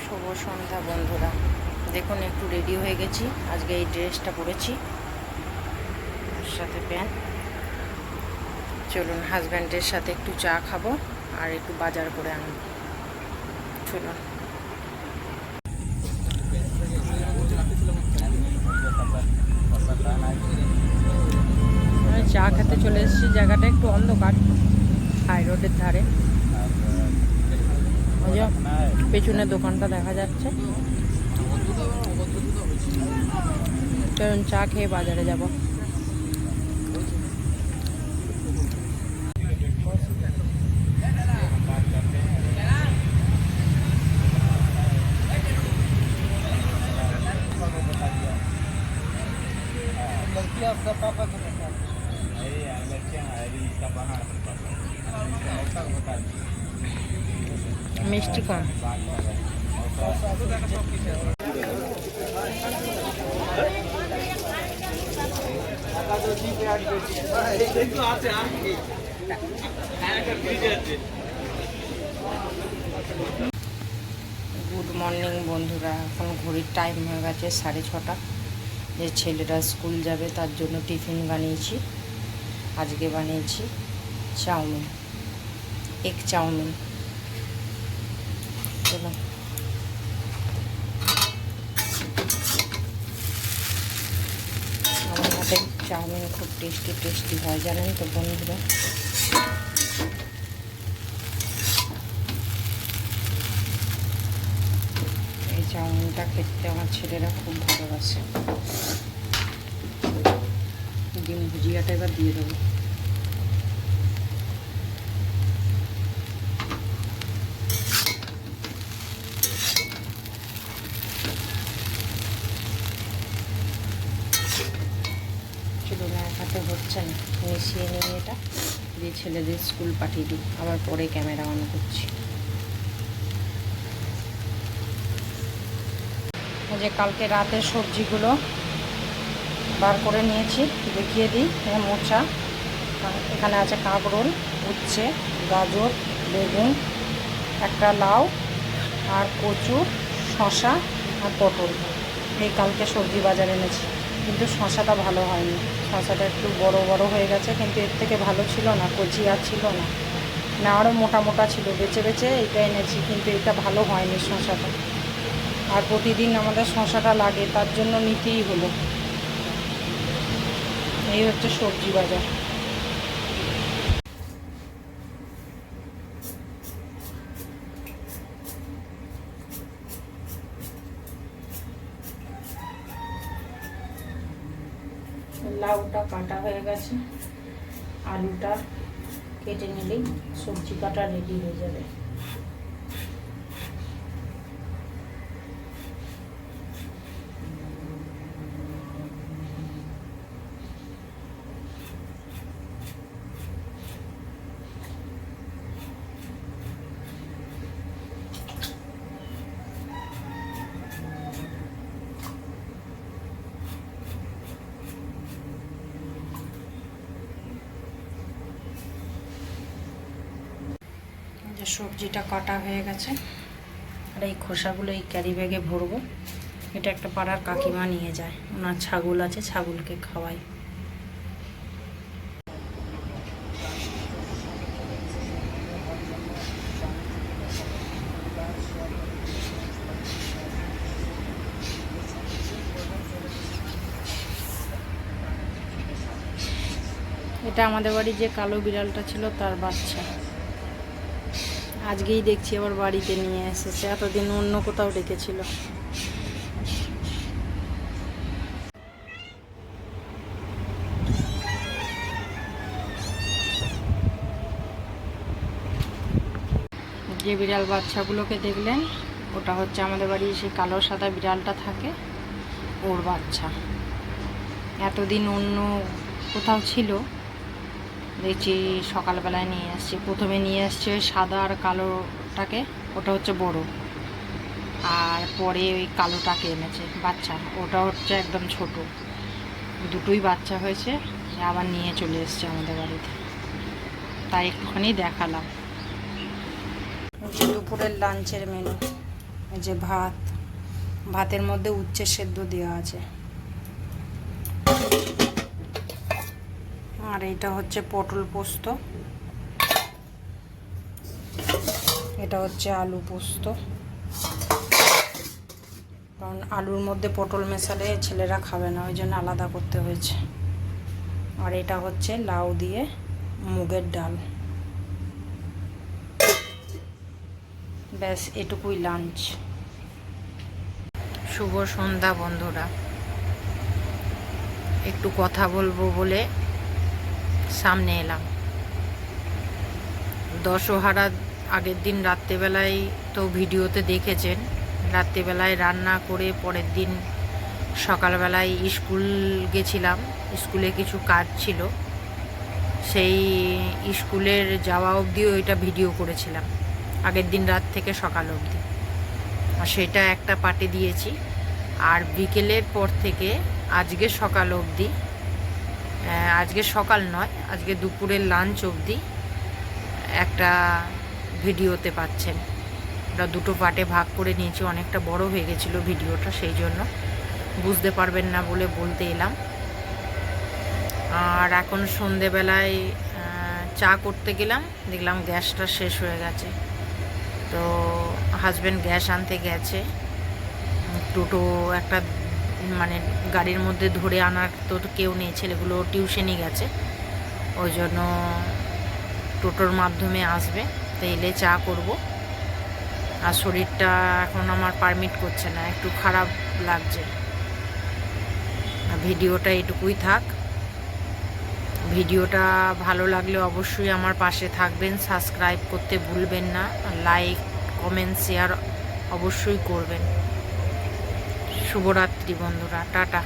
শুভ সন্ধ্যা বন্ধুরা। দেখুন একটু রেডি হয়ে গেছি। আজকে এই ড্রেসটা পরেছি, ওর সাথে প্যান্ট। চলুন হাজব্যান্ডের সাথে একটু চা খাবো আর একটু বাজার করে আনবো। চলুন। চা খেতে চলে এসেছি। জায়গাটা একটু অন্ধকার, হাই রোডের ধারে। পেছনে দোকানটা দেখা যাচ্ছে। চলুন চা খেয়ে বাজারে যাব। মিষ্টি কম। গুড মর্নিং বন্ধুরা। এখন ঘড়ির টাইম হয়ে গেছে 6:30। যে ছেলেরা স্কুল যাবে তার জন্য টিফিন বানিয়েছি। আজকে বানিয়েছি চাউমিন, এগ চাউমিন। চলো আমার হাতে চাউমিন খুব টেস্টি হয়, জানেন তো বন্ধুরা। এই চাউমিনটা খেতে আমার ছেলেরা খুব ভালোবাসে। ডিম ভুজিয়াটা এবার দিয়ে দেবো। চলুন এক হাতে হচ্ছে না, মিশিয়ে নিয়ে এটা দিয়ে ছেলেদের স্কুল পাঠিয়ে দিই। আবার পরে ক্যামেরা অন করছি। যে কালকে রাতের সবজিগুলো বার করে নিয়েছি, দেখিয়ে দিই। মোচা, এখানে আছে কাঁকরোল, উচ্ছে, গাজর, বেগুন, একটা লাউ, আর কচু, শসা আর পটল। এই কালকে সবজি বাজারে এনেছি, কিন্তু শসাটা ভালো হয়নি। শসাটা একটু বড় বড় হয়ে গেছে, কিন্তু এর থেকে ভালো ছিল না, কচি আর ছিল না, না আরও মোটা মোটা ছিল। বেছে বেছে এটা এনেছি, কিন্তু এটা ভালো হয়নি শসাটা। আর প্রতিদিন আমাদের শসাটা লাগে, তার জন্য নিতেই হলো। এই হচ্ছে সবজি বাজার। লাউটা কাটা হয়ে গেছে, আলুটা কেটে নিলেই সবজি কাটা রেডি হয়ে যাবে। যে সবজিটা কাটা হয়ে গেছে, আর এই খোসাগুলো এই ক্যারি ব্যাগে ভরবো। এটা একটা পাড়ার কাকিমা নিয়ে যায়, ওনার ছাগল আছে, ছাগলকে খাওয়াই। এটা আমাদের বাড়ির যে কালো বিড়ালটা ছিল তার বাচ্চা। আজকেই দেখছি আবার বাড়িতে নিয়ে এসেছে, এতদিন অন্য কোথাও রেখেছিল। যে বিড়াল বাচ্চাগুলোকে দেখলেন, ওটা হচ্ছে আমাদের বাড়ির সেই কালো সাদা বিড়ালটা থাকে, ওর বাচ্চা। এতদিন অন্য কোথাও ছিল, দেখছি সকালবেলায় নিয়ে আসছে। প্রথমে নিয়ে আসছে ওই সাদা আর কালোটাকে, ওটা হচ্ছে বড়, আর পরে ওই কালোটাকে এনেছে বাচ্চা, ওটা হচ্ছে একদম ছোট। দুটোই বাচ্চা হয়েছে, আবার নিয়ে চলে এসছে আমাদের বাড়িতে, তাই একটুখানি দেখালাম। দুপুরের লাঞ্চের মেনু এই যে ভাত, ভাতের মধ্যে উচ্ছে সেদ্ধ দেওয়া আছে। আর এটা হচ্ছে পটল পোস্ত, এটা হচ্ছে আলু পোস্ত, কারণ আলুর মধ্যে পটল মেশালে ছেলেরা খাবে না, ওই জন্য আলাদা করতে হয়েছে। আর এটা হচ্ছে লাউ দিয়ে মুগের ডাল। ব্যাস এটুকুই লাঞ্চ। শুভ সন্ধ্যা বন্ধুরা, একটু কথা বলবো বলে সামনে এলাম। দশহারা আগের দিন রাত্রেবেলায় তো ভিডিওতে দেখেছেন, রাত্রেবেলায় রান্না করে পরের দিন সকালবেলায় স্কুল গেছিলাম। স্কুলে কিছু কাজ ছিল, সেই স্কুলের যাওয়া অবধিও এটা ভিডিও করেছিলাম, আগের দিন রাত থেকে সকাল অবধি। আর সেটা একটা পার্টে দিয়েছি। আর বিকেলের পর থেকে আজকে সকাল অবধি, আজকে সকাল নয়, আজকে দুপুরের লাঞ্চ অবধি একটা ভিডিওতে পাচ্ছেন। ওটা দুটো পার্টে ভাগ করে নিয়েছি, অনেকটা বড় হয়ে গেছিলো ভিডিওটা, সেই জন্য বুঝতে পারবেন না বলে বলতে এলাম। আর এখন সন্ধেবেলায় চা করতে গেলাম, দেখলাম গ্যাসটা শেষ হয়ে গেছে। তো হাজব্যান্ড গ্যাস আনতে গেছে, টোটো একটা মানে গাড়ির মধ্যে ধরে আনার তো কেউ নেই, ছেলেগুলো টিউশনই গেছে, ওই জন্য টোটোর মাধ্যমে আসবে। তো এলে চা করব। আর শরীরটা এখন আমার পারমিট করছে না, একটু খারাপ লাগছে। ভিডিওটা এটুকুই থাক। ভিডিওটা ভালো লাগলে অবশ্যই আমার পাশে থাকবেন, সাবস্ক্রাইব করতে ভুলবেন না, লাইক কমেন্ট শেয়ার অবশ্যই করবেন। শুভরাত্রি বন্ধুরা, টাটা।